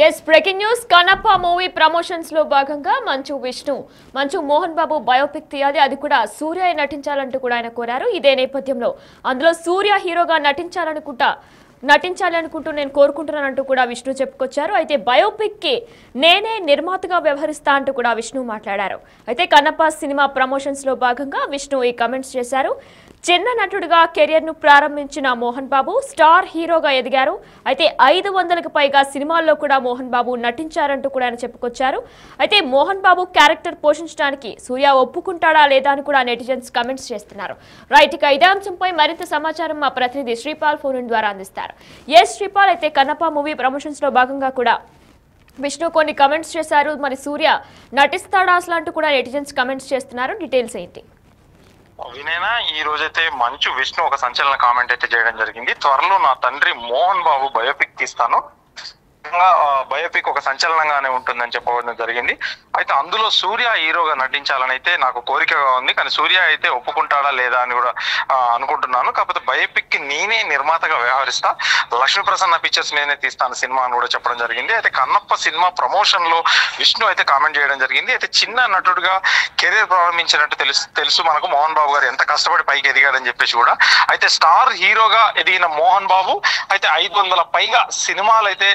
Yes breaking news Kannappa movie promotions లో భాగంగా మంచు మోహన్ బాబు బయోపిక్ తీయాలి, అది కూడా సూర్య నటించాలంటూ కూడా ఆయన కోరారు. ఇదే నేపథ్యంలో అందులో సూర్య హీరోగా నటించాలనుకుంటూ నేను కోరుకుంటున్నానంటూ కూడా విష్ణు చెప్పుకొచ్చారు. అయితే బయోపిక్ కి నేనే నిర్మాతగా వ్యవహరిస్తా అంటూ కూడా విష్ణు మాట్లాడారు. అయితే కన్నప్ప సినిమా ప్రమోషన్స్ లో భాగంగా విష్ణు ఈ కమెంట్స్ చేశారు. చిన్న నటుడిగా కెరియర్ ను ప్రారంభించిన మోహన్ బాబు స్టార్ హీరోగా ఎదిగారు. అయితే 500కు పైగా సినిమాల్లో కూడా మోహన్ బాబు నటించారంటూ కూడా ఆయన చెప్పుకొచ్చారు. అయితే మోహన్ బాబు క్యారెక్టర్ పోషించడానికి సూర్య ఒప్పుకుంటాడా లేదా అని కూడా నెటిజన్స్ కమెంట్స్ చేస్తున్నారు. రైట్, ఇక ఇదే అంశంపై మరింత సమాచారం మా ప్రతినిధి శ్రీపాల్ ఫోన్ ద్వారా అందిస్తారు. ఎస్ శ్రీపాల్, అయితే కన్నప్ప మూవీ ప్రమోషన్స్ లో భాగంగా కూడా విష్ణు కొన్ని కమెంట్స్ చేశారు. మరి సూర్య నటిస్తాడా అసలు అంటూ కూడా నెటిజన్స్ కమెంట్స్ చేస్తున్నారు. డీటెయిల్స్ ఏంటి? వినేనా, ఈ రోజైతే మంచు విష్ణు ఒక సంచలన కామెంట్ అయితే చేయడం జరిగింది. త్వరలో నా తండ్రి మోహన్ బాబు బయోపిక్ తీస్తాను, బయోపిక్ ఒక సంచలనంగానే ఉంటుందని చెప్పడం జరిగింది. అయితే అందులో సూర్య హీరోగా నటించాలని అయితే నాకు కోరికగా ఉంది, కానీ సూర్య అయితే ఒప్పుకుంటాడా లేదా అని కూడా అనుకుంటున్నాను. కాకపోతే బయోపిక్ కి నేనే నిర్మాతగా వ్యవహరిస్తా, లక్ష్మీ ప్రసన్న పిక్చర్స్ నేనే తీస్తాను సినిమా అని కూడా చెప్పడం జరిగింది. అయితే కన్నప్ప సినిమా ప్రమోషన్ లో విష్ణు అయితే కామెంట్ చేయడం జరిగింది. అయితే చిన్న నటుడుగా కెరీర్ ప్రారంభించినట్టు తెలుసు మనకు మోహన్ బాబు గారు ఎంత కష్టపడి పైకి ఎదిగాడని చెప్పేసి కూడా. అయితే స్టార్ హీరోగా ఎదిగిన మోహన్ బాబు అయితే 500 పైగా సినిమాలు అయితే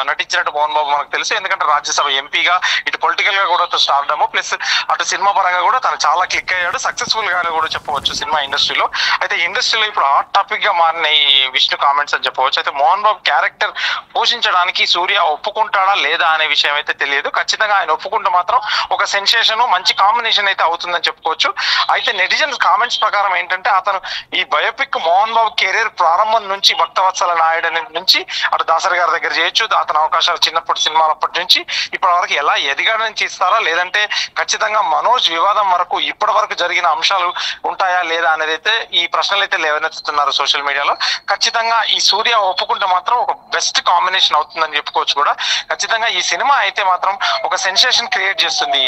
నటించినట్టు మోహన్ బాబు మనకు తెలుసు. ఎందుకంటే రాజ్యసభ ఎంపీగా ఇటు పొలిటికల్ గా కూడా స్టార్డమ్ ప్లస్ అటు సినిమా పరంగా కూడా తను చాలా క్లిక్ అయ్యాడు, సక్సెస్ఫుల్ గానే కూడా చెప్పవచ్చు సినిమా ఇండస్ట్రీలో. అయితే ఇండస్ట్రీలో ఇప్పుడు హాట్ టాపిక్ గా మారిన ఈ విష్ణు కామెంట్స్ అని చెప్పవచ్చు. అయితే మోహన్ బాబు క్యారెక్టర్ పోషించడానికి సూర్య ఒప్పుకుంటాడా లేదా అనే విషయం అయితే తెలియదు. ఖచ్చితంగా ఆయన ఒప్పుకుంటే మాత్రం ఒక సెన్సేషన్ మంచి కాంబినేషన్ అయితే అవుతుందని చెప్పుకోవచ్చు. అయితే నెటిజన్స్ కామెంట్స్ ప్రకారం ఏంటంటే అతను ఈ బయోపిక్ మోహన్ బాబు కెరీర్ ప్రారంభం నుంచి భక్తవత్సల నాయుడు నుంచి అటు దాసరి గారి దగ్గర చేయొచ్చు, అతని అవకాశాలు చిన్నప్పటి సినిమాలప్పటి నుంచి ఇప్పటి వరకు ఎలా ఎదిగాడని చేస్తారా, లేదంటే ఖచ్చితంగా మనోజ్ వివాదం వరకు ఇప్పటి వరకు జరిగిన అంశాలు ఉంటాయా లేదా అనేది అయితే ఈ ప్రశ్నలు అయితే లేవనెత్తుతున్నారు సోషల్ మీడియాలో. ఖచ్చితంగా ఈ సూర్య ఒప్పుకుంటే మాత్రం ఒక బెస్ట్ కాంబినేషన్ అవుతుందని చెప్పుకోవచ్చు కూడా. ఖచ్చితంగా ఈ సినిమా అయితే మాత్రం ఒక సెన్సేషన్ క్రియేట్ చేస్తుంది.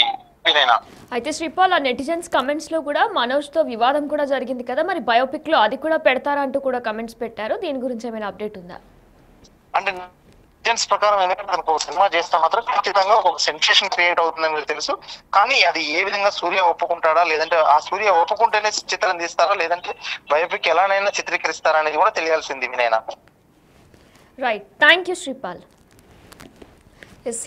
అయితే శ్రీపాల్, ఆ నెటిజన్స్ కమెంట్స్ లో కూడా మనోజ్ తో వివాదం కూడా జరిగింది కదా, మరి బయోపిక్ లో అది కూడా పెడతారంటూ కూడా కమెంట్స్ పెట్టారు. దీని గురించి ఏమైనా అప్డేట్ ఉందా? అంటే ప్రకారం ఎందుకంటే తనకు ఒక సినిమా చేస్తే మాత్రం ఖచ్చితంగా ఒక సెన్సేషన్ క్రియేట్ అవుతుందని మీకు తెలుసు. కానీ అది ఏ విధంగా సూర్య ఒప్పుకుంటాడా, లేదంటే ఆ సూర్య ఒప్పుకుంటేనే చిత్రం తీస్తారా, లేదంటే బయోపిక్ ఎలానైనా చిత్రీకరిస్తారా అనేది కూడా తెలియాల్సింది వినైనా. Right, thank you Sripal.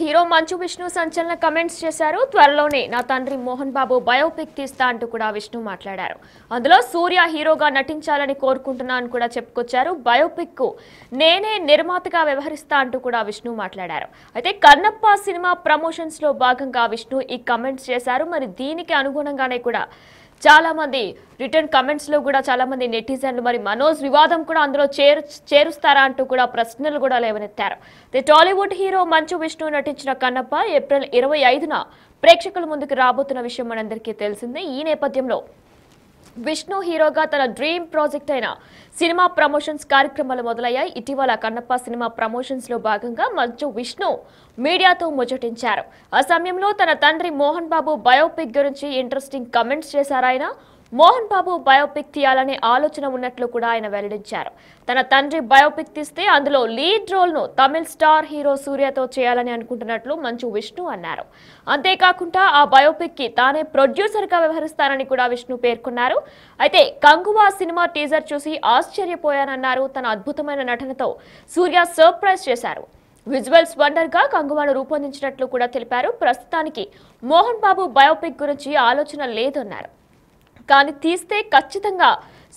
Hero Manchu Vishnu సంచలన కమెంట్స్ చేశారు. త్వరలోనే నా తండ్రి మోహన్ బాబు బయోపిక్ తీస్తా అంటూ కూడా విష్ణు మాట్లాడారు. అందులో సూర్య హీరోగా నటించాలని కోరుకుంటున్నాను కూడా చెప్పుకొచ్చారు. బయోపిక్ కు నేనే నిర్మాతగా వ్యవహరిస్తా అంటూ కూడా విష్ణు మాట్లాడారు. అయితే కన్నప్ప సినిమా ప్రమోషన్స్ లో భాగంగా విష్ణు ఈ కమెంట్స్ చేశారు. మరి దీనికి అనుగుణంగానే కూడా చాలా మంది రిటర్న్ కమెంట్స్ లో కూడా చాలా మంది నెటిజన్లు మరి మనోజ్ వివాదం కూడా అందులో చేరుస్తారా అంటూ కూడా ప్రశ్నలు కూడా లేవనెత్తారు. టాలీవుడ్ హీరో మంచు విష్ణు నటించిన కన్నప్ప ఏప్రిల్ 25న ప్రేక్షకుల ముందుకు రాబోతున్న విషయం మనందరికీ తెలిసిందే. ఈ నేపథ్యంలో విష్ణు హీరోగా తన డ్రీమ్ ప్రాజెక్ట్ అయిన సినిమా ప్రమోషన్స్ కార్యక్రమాలు మొదలయ్యాయి. ఇటీవల కన్నప్ప సినిమా ప్రమోషన్స్ లో భాగంగా మంచు విష్ణు మీడియాతో ముచ్చటించారు. ఆ సమయంలో తన తండ్రి మోహన్ బాబు బయోపిక్ గురించి ఇంట్రెస్టింగ్ కమెంట్స్ చేశారు. ఆయన మోహన్ బాబు బయోపిక్ తీయాలనే ఆలోచన ఉన్నట్లు కూడా ఆయన వెల్లడించారు. తన తండ్రి బయోపిక్ తీస్తే అందులో లీడ్ రోల్ ను తమిళ స్టార్ హీరో సూర్యతో చేయాలని అనుకుంటున్నట్లు మంచు విష్ణు అన్నారు. అంతేకాకుండా ఆ బయోపిక్ కి తానే ప్రొడ్యూసర్ గా వ్యవహరిస్తానని కూడా విష్ణు పేర్కొన్నారు. అయితే కంగువా సినిమా టీజర్ చూసి ఆశ్చర్యపోయానన్నారు. తన అద్భుతమైన నటనతో సూర్య సర్ప్రైజ్ చేశారు. విజువల్స్ వండర్ గా కంగువాను రూపొందించినట్లు కూడా తెలిపారు. ప్రస్తుతానికి మోహన్ బాబు బయోపిక్ గురించి ఆలోచన లేదన్నారు, కానీ తీస్తే ఖచ్చితంగా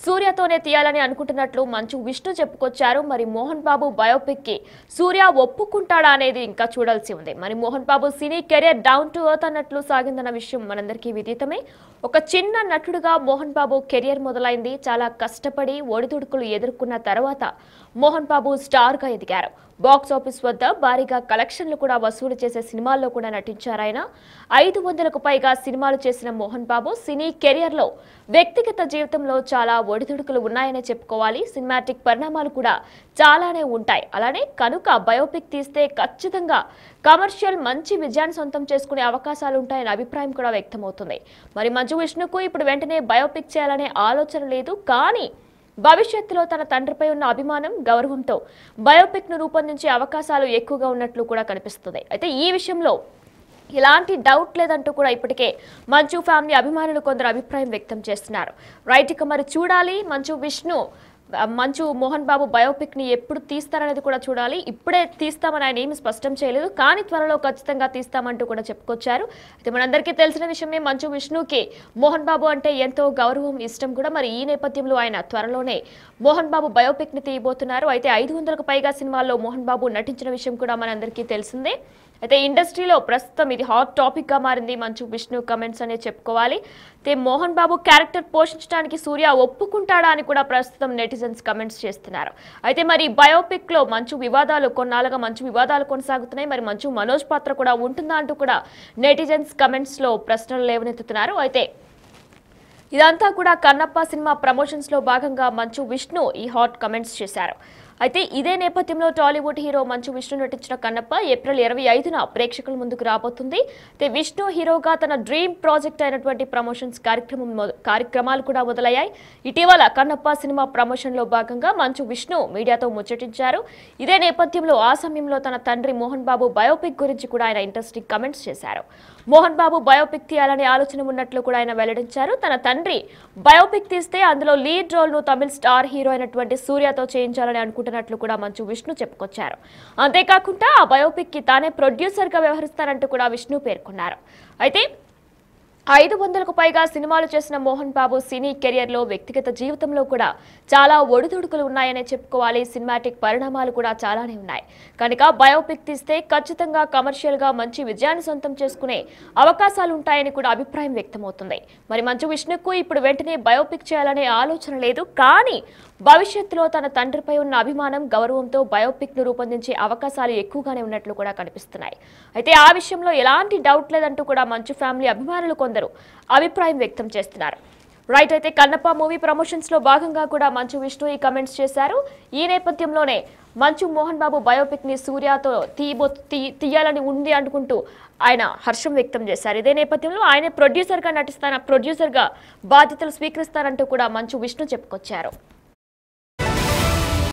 సూర్యతోనే తీయాలని అనుకుంటున్నట్లు మంచు విష్ణు చెప్పుకొచ్చారు. మరి మోహన్ బాబు బయోపిక్ కి సూర్య ఒప్పుకుంటాడా అనేది ఇంకా చూడాల్సి ఉంది. మరి Mohan Babu cine career down to earth అన్నట్లు సాగిందన్న విషయం మనందరికీ విదితమే. ఒక చిన్న నటుడుగా మోహన్ బాబు కెరియర్ మొదలైంది. చాలా కష్టపడి ఒడిదుడుకులు ఎదుర్కొన్న తర్వాత మోహన్ బాబు స్టార్ గా ఎదిగారు. బాక్స్ ఆఫీస్ వద్ద భారీగా కలెక్షన్లు కూడా వసూలు చేసే సినిమాల్లో కూడా నటించారు. ఆయన 500కు పైగా సినిమాలు చేసిన మోహన్ బాబు సినీ కెరియర్ లో వ్యక్తిగత జీవితంలో చాలా ఒడిదుడుకులు ఉన్నాయనే చెప్పుకోవాలి. సినిమాటిక్ పరిణామాలు కూడా చాలానే ఉంటాయి. అలానే కనుక బయోపిక్ తీస్తే ఖచ్చితంగా కమర్షియల్ మంచి విజయాన్ని సొంతం చేసుకునే అవకాశాలు ఉంటాయనే అభిప్రాయం కూడా వ్యక్తమవుతుంది. మరి మంచు విష్ణుకు ఇప్పుడు వెంటనే బయోపిక్ చేయాలనే ఆలోచన లేదు, కానీ భవిష్యత్తులో తన తండ్రిపై ఉన్న అభిమానం గౌరవంతో బయోపిక్ ను రూపొందించే అవకాశాలు ఎక్కువగా ఉన్నట్లు కూడా కనిపిస్తుంది. అయితే ఈ విషయంలో ఇలాంటి డౌట్ లేదంటూ కూడా ఇప్పటికే మంచు ఫ్యామిలీ అభిమానులు కొందరు అభిప్రాయం వ్యక్తం చేస్తున్నారు. రైట్, ఇక మరి చూడాలి మంచు మోహన్ బాబు బయోపిక్ ని ఎప్పుడు తీస్తారనేది కూడా చూడాలి. ఇప్పుడే తీస్తామని ఆయన ఏమి స్పష్టం చేయలేదు, కానీ త్వరలో ఖచ్చితంగా తీస్తామంటూ కూడా చెప్పుకొచ్చారు. అయితే మనందరికీ తెలిసిన విషయమే, మంచు విష్ణుకి మోహన్ బాబు అంటే ఎంతో గౌరవం, ఇష్టం కూడా. మరి ఈ నేపథ్యంలో ఆయన త్వరలోనే మోహన్ బాబు బయోపిక్ ని తీయబోతున్నారు. అయితే 500కు పైగా సినిమాల్లో మోహన్ బాబు నటించిన విషయం కూడా మనందరికీ తెలిసిందే. అయితే ఇండస్ట్రీలో ప్రస్తుతం ఇది హాట్ టాపిక్ గా మారింది మంచు విష్ణు కమెంట్స్ అనే చెప్పుకోవాలి. అయితే మోహన్ బాబు క్యారెక్టర్ పోషించడానికి సూర్య ఒప్పుకుంటాడా అని కూడా ప్రస్తుతం నెటిజన్స్ కమెంట్స్ చేస్తున్నారు. అయితే మరి బయోపిక్ లో కొన్నాళ్ళుగా మంచు వివాదాలు కొనసాగుతున్నాయి. మరి మంచు మనోజ్ పాత్ర కూడా ఉంటుందా అంటూ కూడా నెటిజన్స్ కమెంట్స్ లో ప్రశ్నలు లేవనెత్తుతున్నారు. అయితే ఇదంతా కూడా కన్నప్ప సినిమా ప్రమోషన్స్ లో భాగంగా మంచు విష్ణు ఈ హాట్ కమెంట్స్ చేశారు. అయితే ఇదే నేపథ్యంలో టాలీవుడ్ హీరో మంచు విష్ణు నటించిన కన్నప్ప ఏప్రిల్ 25న ప్రేక్షకుల ముందుకు రాబోతుంది. అయితే విష్ణు హీరోగా తన డ్రీమ్ ప్రాజెక్ట్ అయినటువంటి ప్రమోషన్స్ కార్యక్రమాలు కూడా మొదలయ్యాయి. ఇటీవల కన్నప్ప సినిమా ప్రమోషన్ లో భాగంగా మంచు విష్ణు మీడియాతో ముచ్చటించారు. ఇదే నేపథ్యంలో ఆ సమయంలో తన తండ్రి మోహన్ బాబు బయోపిక్ గురించి కూడా ఆయన ఇంట్రెస్టింగ్ కమెంట్స్ చేశారు. మోహన్ బాబు బయోపిక్ తీయాలనే ఆలోచన ఉన్నట్లు కూడా ఆయన వెల్లడించారు. తన తండ్రి బయోపిక్ తీస్తే అందులో లీడ్ రోల్ ను తమిళ స్టార్ హీరో అయినటువంటి సూర్యతో చేయించాలని అనుకుంటున్నట్లు కూడా మంచు విష్ణు చెప్పుకొచ్చారు. అంతేకాకుండా ఆ బయోపిక్ కి తానే ప్రొడ్యూసర్ గా వ్యవహరిస్తారంటూ కూడా విష్ణు పేర్కొన్నారు. అయితే 500కు పైగా సినిమాలు చేసిన మోహన్ బాబు సినీ కెరియర్ లో వ్యక్తిగత జీవితంలో కూడా చాలా ఒడిదుడుకులు ఉన్నాయనే చెప్పుకోవాలి. సినిమాటిక్ పరిణామాలు కూడా చాలానే ఉన్నాయి కనుక బయోపిక్ తీస్తే ఖచ్చితంగా కమర్షియల్ గా మంచి విజయాన్ని సొంతం చేసుకునే అవకాశాలు ఉంటాయని కూడా అభిప్రాయం వ్యక్తమవుతుంది. మరి మంచు విష్ణుకు ఇప్పుడు వెంటనే బయోపిక్ చేయాలనే ఆలోచన లేదు, కానీ భవిష్యత్తులో తన తండ్రిపై ఉన్న అభిమానం గౌరవంతో బయోపిక్ ను రూపొందించే అవకాశాలు ఎక్కువగానే ఉన్నట్లు కూడా కనిపిస్తున్నాయి. అయితే ఆ విషయంలో ఎలాంటి డౌట్ లేదంటూ కూడా మంచు ఫ్యామిలీ అభిమానులు కొందరు అభిప్రాయం వ్యక్తం చేస్తున్నారు. రైట్, అయితే కన్నప్ప మూవీ ప్రమోషన్స్ లో భాగంగా కూడా మంచు విష్ణు ఈ కమెంట్స్ చేశారు. ఈ నేపథ్యంలోనే మంచు మోహన్ బాబు బయోపిక్ ని సూర్యతో తీయాలని ఉంది అనుకుంటూ ఆయన హర్షం వ్యక్తం చేశారు. ఇదే నేపథ్యంలో ఆయన ప్రొడ్యూసర్ గా బాధ్యతలు స్వీకరిస్తారంటూ కూడా మంచు విష్ణు చెప్పుకొచ్చారు.